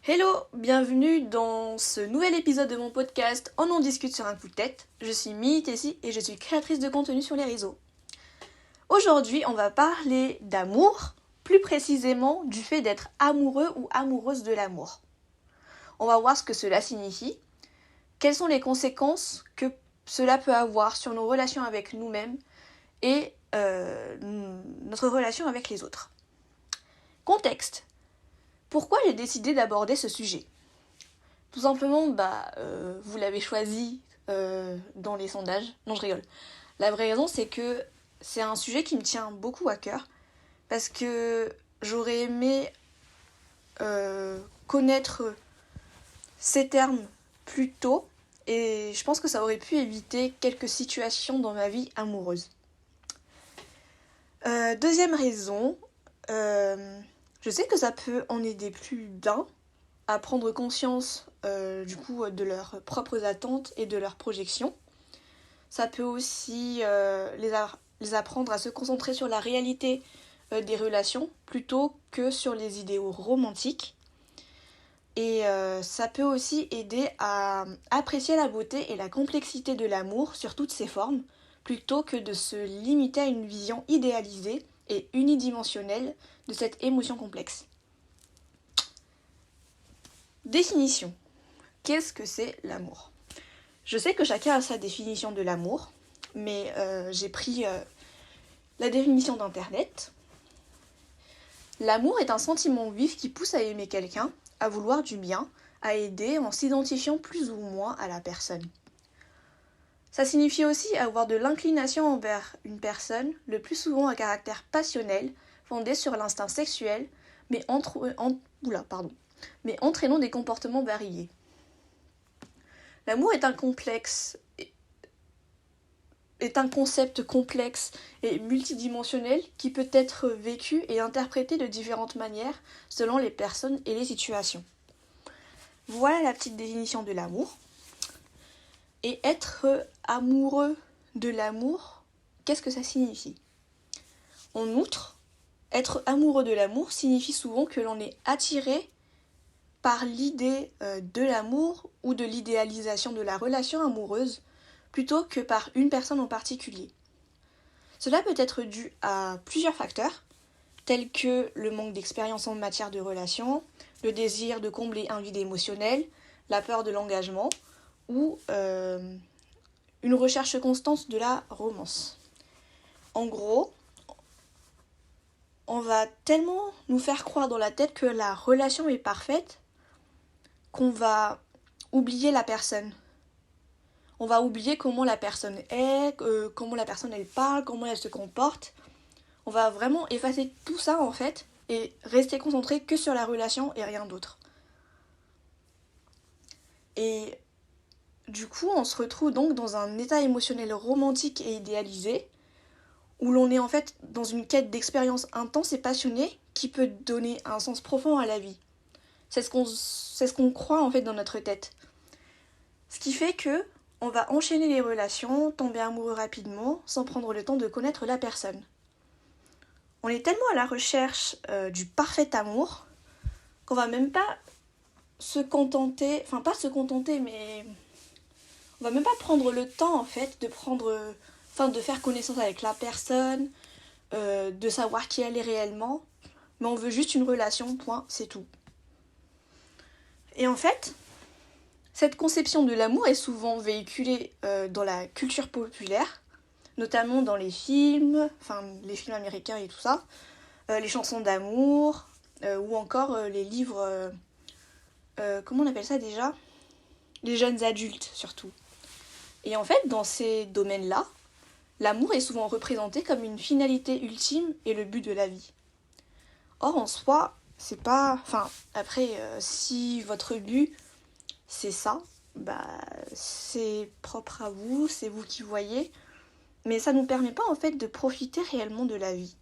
Hello, bienvenue dans ce nouvel épisode de mon podcast On en discute sur un coup de tête. Je suis Mimi Tessi et je suis créatrice de contenu sur les réseaux. Aujourd'hui, on va parler d'amour, plus précisément du fait d'être amoureux ou amoureuse de l'amour. On va voir ce que cela signifie, quelles sont les conséquences que cela peut avoir sur nos relations avec nous-mêmes et notre relation avec les autres. Contexte. Pourquoi j'ai décidé d'aborder ce sujet ? Tout simplement, vous l'avez choisi dans les sondages. Non, je rigole. La vraie raison, c'est que c'est un sujet qui me tient beaucoup à cœur parce que j'aurais aimé connaître ces termes plus tôt et je pense que ça aurait pu éviter quelques situations dans ma vie amoureuse. Deuxième raison, je sais que ça peut en aider plus d'un à prendre conscience de leurs propres attentes et de leurs projections. Ça peut aussi les apprendre à se concentrer sur la réalité des relations plutôt que sur les idéaux romantiques. Et ça peut aussi aider à apprécier la beauté et la complexité de l'amour sur toutes ses formes, plutôt que de se limiter à une vision idéalisée et unidimensionnelle de cette émotion complexe. Définition. Qu'est-ce que c'est l'amour ? Je sais que chacun a sa définition de l'amour, mais j'ai pris la définition d'Internet. L'amour est un sentiment vif qui pousse à aimer quelqu'un, à vouloir du bien, à aider en s'identifiant plus ou moins à la personne. Ça signifie aussi avoir de l'inclination envers une personne, le plus souvent à caractère passionnel, fondé sur l'instinct sexuel, mais entraînant des comportements variés. L'amour est un concept complexe et multidimensionnel qui peut être vécu et interprété de différentes manières selon les personnes et les situations. Voilà la petite définition de l'amour. Et être amoureux de l'amour, qu'est-ce que ça signifie ? En outre, être amoureux de l'amour signifie souvent que l'on est attiré par l'idée de l'amour ou de l'idéalisation de la relation amoureuse plutôt que par une personne en particulier. Cela peut être dû à plusieurs facteurs, tels que le manque d'expérience en matière de relation, le désir de combler un vide émotionnel, la peur de l'engagement ou une recherche constante de la romance. En gros, on va tellement nous faire croire dans la tête que la relation est parfaite qu'on va oublier la personne. On va oublier comment la personne est, comment la personne elle parle, comment elle se comporte. On va vraiment effacer tout ça en fait et rester concentré que sur la relation et rien d'autre. Et du coup, on se retrouve donc dans un état émotionnel romantique et idéalisé où l'on est en fait dans une quête d'expérience intense et passionnée qui peut donner un sens profond à la vie. C'est ce qu'on croit en fait dans notre tête. Ce qui fait que on va enchaîner les relations, tomber amoureux rapidement, sans prendre le temps de connaître la personne. On est tellement à la recherche du parfait amour qu'on va même pas se contenter, mais on va même pas prendre le temps en fait de faire connaissance avec la personne, de savoir qui elle est réellement, mais on veut juste une relation, point, c'est tout. Et en fait, cette conception de l'amour est souvent véhiculée dans la culture populaire, notamment dans les films américains et tout ça, les chansons d'amour, ou encore les livres, comment on appelle ça déjà ? Les jeunes adultes surtout. Et en fait, dans ces domaines-là, l'amour est souvent représenté comme une finalité ultime et le but de la vie. Or, en soi, c'est pas... si votre but, c'est ça, c'est propre à vous, c'est vous qui voyez, mais ça ne nous permet pas, en fait, de profiter réellement de la vie.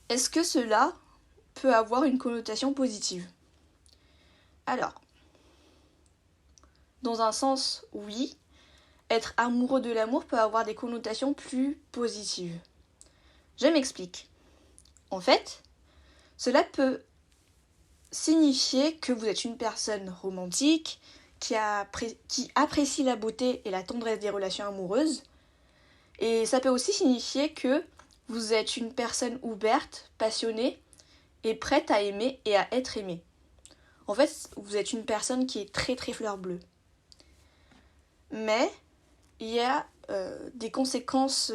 Est-ce que cela peut avoir une connotation positive ? Alors, dans un sens, oui, être amoureux de l'amour peut avoir des connotations plus positives. Je m'explique. En fait, cela peut signifier que vous êtes une personne romantique, qui apprécie la beauté et la tendresse des relations amoureuses. Et ça peut aussi signifier que vous êtes une personne ouverte, passionnée et prête à aimer et à être aimée. En fait, vous êtes une personne qui est très très fleur bleue. Mais il y a des conséquences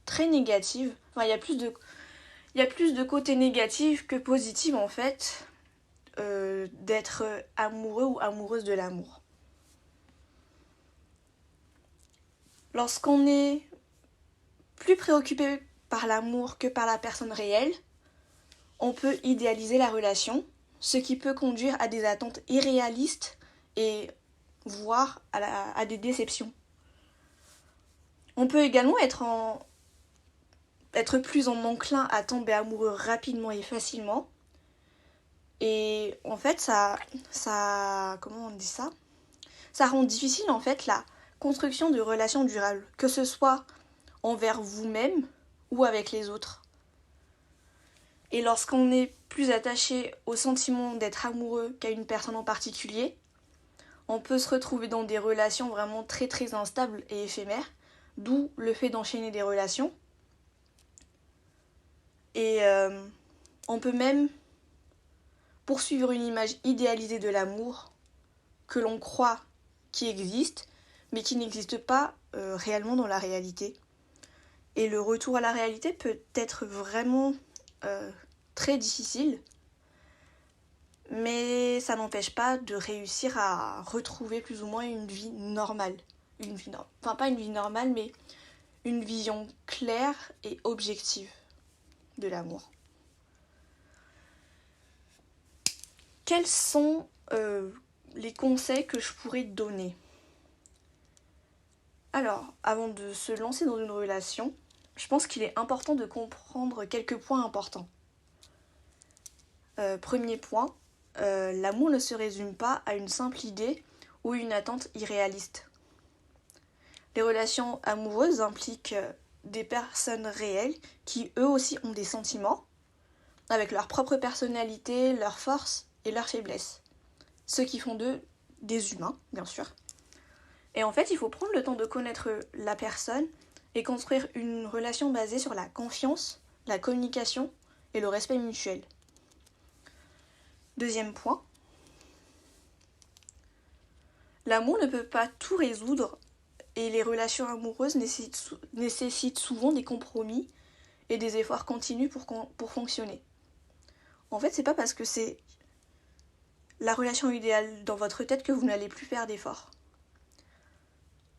très négatives. Enfin, il y a plus de côtés négatifs que positifs en fait d'être amoureux ou amoureuse de l'amour. Lorsqu'on est plus préoccupé par l'amour que par la personne réelle, on peut idéaliser la relation, ce qui peut conduire à des attentes irréalistes et voire à des déceptions. On peut également être plus enclin à tomber amoureux rapidement et facilement. Et en fait, comment on dit ça ? Ça rend difficile en fait la construction de relations durables, que ce soit envers vous-même ou avec les autres. Et lorsqu'on est plus attaché au sentiment d'être amoureux qu'à une personne en particulier, on peut se retrouver dans des relations vraiment très très instables et éphémères, d'où le fait d'enchaîner des relations. Et on peut même poursuivre une image idéalisée de l'amour que l'on croit qui existe, mais qui n'existe pas réellement dans la réalité. Et le retour à la réalité peut être vraiment très difficile, mais ça n'empêche pas de réussir à retrouver plus ou moins une vie normale. Pas une vie normale, mais une vision claire et objective de l'amour. Quels sont les conseils que je pourrais donner ? Alors, avant de se lancer dans une relation, je pense qu'il est important de comprendre quelques points importants. Premier point, l'amour ne se résume pas à une simple idée ou une attente irréaliste. Les relations amoureuses impliquent des personnes réelles qui eux aussi ont des sentiments, avec leur propre personnalité, leurs forces et leurs faiblesses. Ce qui font d'eux des humains, bien sûr. Et en fait, il faut prendre le temps de connaître la personne et construire une relation basée sur la confiance, la communication et le respect mutuel. Deuxième point, l'amour ne peut pas tout résoudre et les relations amoureuses nécessitent souvent des compromis et des efforts continus pour fonctionner. En fait, c'est pas parce que c'est la relation idéale dans votre tête que vous n'allez plus faire d'efforts.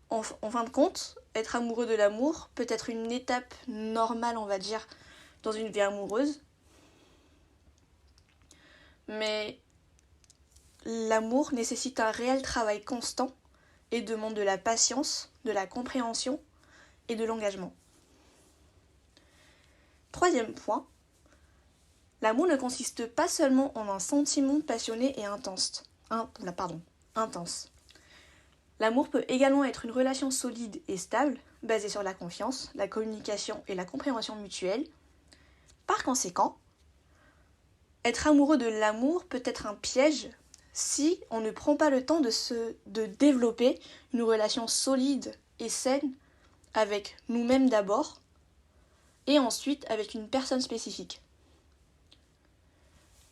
En fin de compte, être amoureux de l'amour peut être une étape normale, on va dire, dans une vie amoureuse. Mais l'amour nécessite un réel travail constant et demande de la patience, de la compréhension et de l'engagement. Troisième point, l'amour ne consiste pas seulement en un sentiment passionné et intense. L'amour peut également être une relation solide et stable, basée sur la confiance, la communication et la compréhension mutuelle. Par conséquent, être amoureux de l'amour peut être un piège si on ne prend pas le temps de développer une relation solide et saine avec nous-mêmes d'abord et ensuite avec une personne spécifique.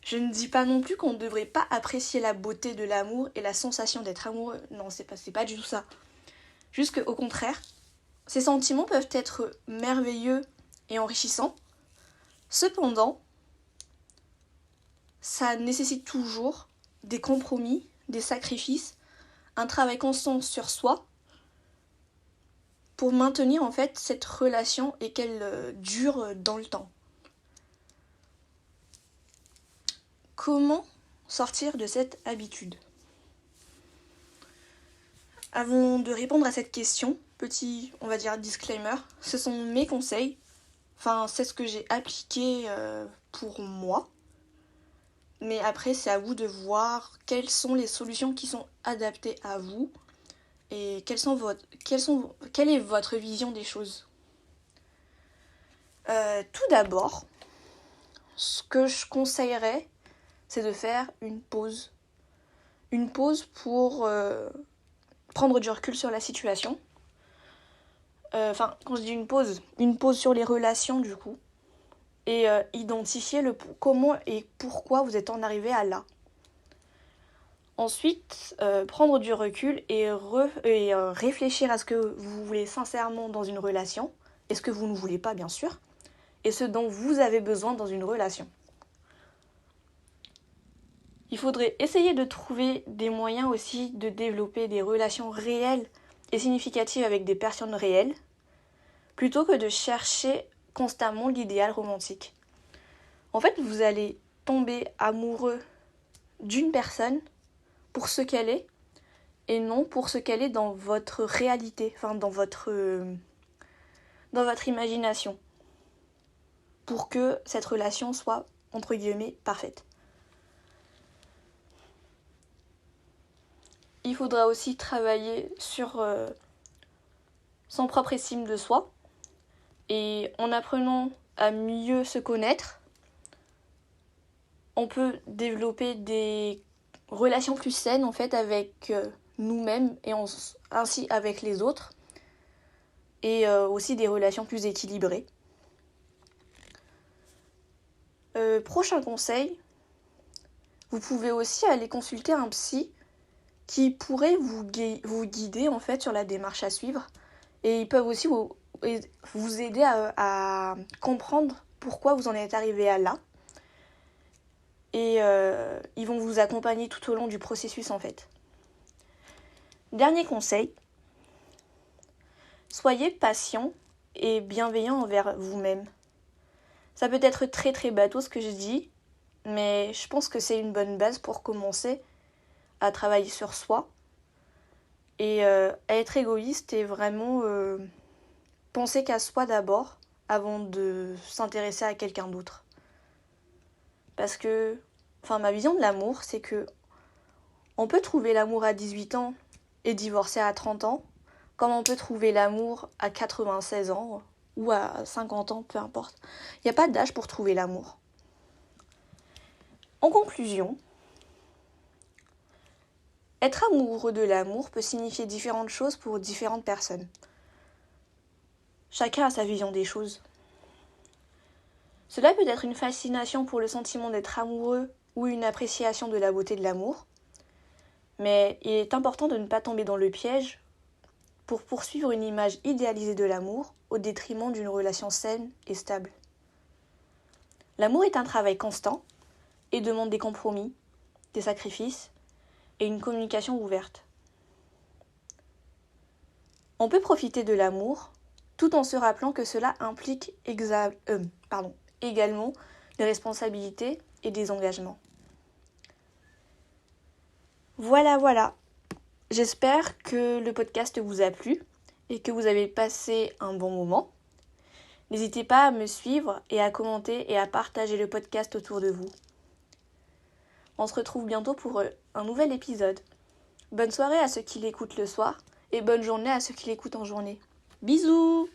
Je ne dis pas non plus qu'on ne devrait pas apprécier la beauté de l'amour et la sensation d'être amoureux. Non, c'est pas du tout ça. Juste qu'au contraire, ces sentiments peuvent être merveilleux et enrichissants. Cependant, ça nécessite toujours des compromis, des sacrifices, un travail constant sur soi pour maintenir en fait cette relation et qu'elle dure dans le temps. Comment sortir de cette habitude ? Avant de répondre à cette question, petit, on va dire, disclaimer, ce sont mes conseils. Enfin, c'est ce que j'ai appliqué pour moi. Mais après, c'est à vous de voir quelles sont les solutions qui sont adaptées à vous et quelle est votre vision des choses. Tout d'abord, ce que je conseillerais, c'est de faire une pause. Une pause pour prendre du recul sur la situation. Quand je dis une pause sur les relations du coup. Et identifier comment et pourquoi vous êtes en arrivé à là. Ensuite, prendre du recul et réfléchir à ce que vous voulez sincèrement dans une relation, et ce que vous ne voulez pas bien sûr, et ce dont vous avez besoin dans une relation. Il faudrait essayer de trouver des moyens aussi de développer des relations réelles et significatives avec des personnes réelles, plutôt que de chercher constamment l'idéal romantique. En fait, vous allez tomber amoureux d'une personne pour ce qu'elle est, et non pour ce qu'elle est dans votre réalité, dans votre imagination, pour que cette relation soit, entre guillemets, parfaite. Il faudra aussi travailler sur son propre estime de soi, et en apprenant à mieux se connaître, on peut développer des relations plus saines en fait avec nous-mêmes et ainsi avec les autres, et aussi des relations plus équilibrées. Prochain conseil, vous pouvez aussi aller consulter un psy qui pourrait vous guider en fait sur la démarche à suivre, et ils peuvent aussi vous aider à comprendre pourquoi vous en êtes arrivé à là, et ils vont vous accompagner tout au long du processus en fait. Dernier conseil, soyez patient et bienveillant envers vous-même. Ça peut être très très bateau ce que je dis, mais je pense que c'est une bonne base pour commencer à travailler sur soi et à être égoïste et vraiment penser qu'à soi d'abord avant de s'intéresser à quelqu'un d'autre. Parce que, ma vision de l'amour, c'est que on peut trouver l'amour à 18 ans et divorcer à 30 ans, comme on peut trouver l'amour à 96 ans ou à 50 ans, peu importe. Il n'y a pas d'âge pour trouver l'amour. En conclusion, être amoureux de l'amour peut signifier différentes choses pour différentes personnes. Chacun a sa vision des choses. Cela peut être une fascination pour le sentiment d'être amoureux ou une appréciation de la beauté de l'amour, mais il est important de ne pas tomber dans le piège pour poursuivre une image idéalisée de l'amour au détriment d'une relation saine et stable. L'amour est un travail constant et demande des compromis, des sacrifices et une communication ouverte. On peut profiter de l'amour tout en se rappelant que cela implique également des responsabilités et des engagements. Voilà. J'espère que le podcast vous a plu et que vous avez passé un bon moment. N'hésitez pas à me suivre et à commenter et à partager le podcast autour de vous. On se retrouve bientôt pour un nouvel épisode. Bonne soirée à ceux qui l'écoutent le soir et bonne journée à ceux qui l'écoutent en journée. Bisous!